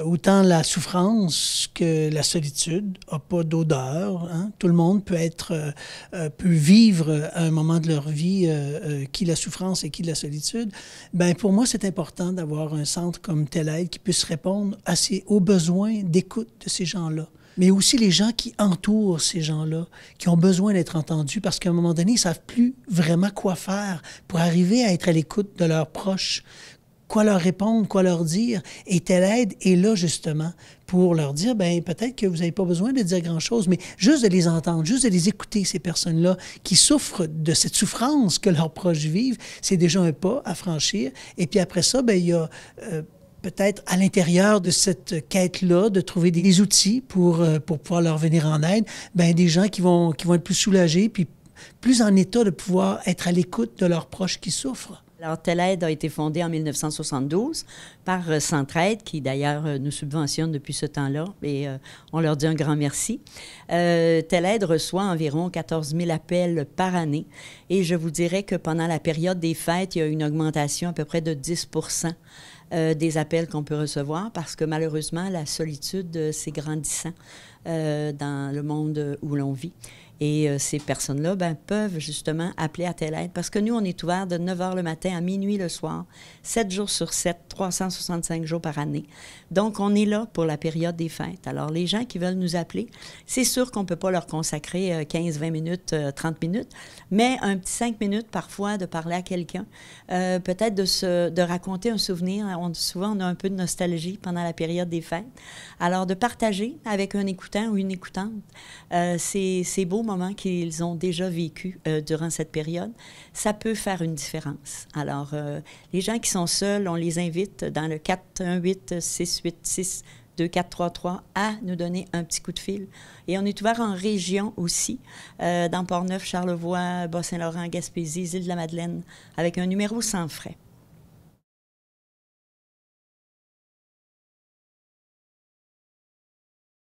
Autant la souffrance que la solitude n'a pas d'odeur. Hein? Tout le monde peut vivre à un moment de leur vie qui la souffrance et qui la solitude. Ben pour moi, c'est important d'avoir un centre comme Telle Aide qui puisse répondre aux besoins d'écoute de ces gens-là. Mais aussi les gens qui entourent ces gens-là, qui ont besoin d'être entendus parce qu'à un moment donné, ils ne savent plus vraiment quoi faire pour arriver à être à l'écoute de leurs proches. Quoi leur répondre, quoi leur dire. Et Telle Aide est là, justement, pour leur dire, bien, peut-être que vous n'avez pas besoin de dire grand-chose, mais juste de les entendre, juste de les écouter, ces personnes-là qui souffrent de cette souffrance que leurs proches vivent, c'est déjà un pas à franchir. Et puis après ça, bien, il y a peut-être à l'intérieur de cette quête-là, de trouver des outils pour pouvoir leur venir en aide, bien, des gens qui vont être plus soulagés, puis plus en état de pouvoir être à l'écoute de leurs proches qui souffrent. Alors, Telle Aide a été fondée en 1972 par Centraide, qui d'ailleurs nous subventionne depuis ce temps-là, et on leur dit un grand merci. Telle Aide reçoit environ 14 000 appels par année, et je vous dirais que pendant la période des fêtes, il y a une augmentation à peu près de 10 des appels qu'on peut recevoir, parce que malheureusement, la solitude, c'est grandissant dans le monde où l'on vit. Et ces personnes-là peuvent justement appeler à Telle Aide parce que nous, on est ouvert de 9 h le matin à minuit le soir, 7 jours sur 7, 365 jours par année. Donc, on est là pour la période des fêtes. Alors, les gens qui veulent nous appeler, c'est sûr qu'on ne peut pas leur consacrer 15, 20 minutes, 30 minutes, mais un petit 5 minutes parfois de parler à quelqu'un, peut-être de raconter un souvenir. Souvent, on a un peu de nostalgie pendant la période des fêtes. Alors, de partager avec un écoutant ou une écoutante ces beaux moments qu'ils ont déjà vécu durant cette période, ça peut faire une différence. Alors, les gens qui sont seuls, on les invite dans le 418-686-2433 à nous donner un petit coup de fil. Et on est ouvert en région aussi, dans Port-Neuf, Charlevoix, Bas-Saint-Laurent, Gaspésie, Îles-de-la-Madeleine, avec un numéro sans frais.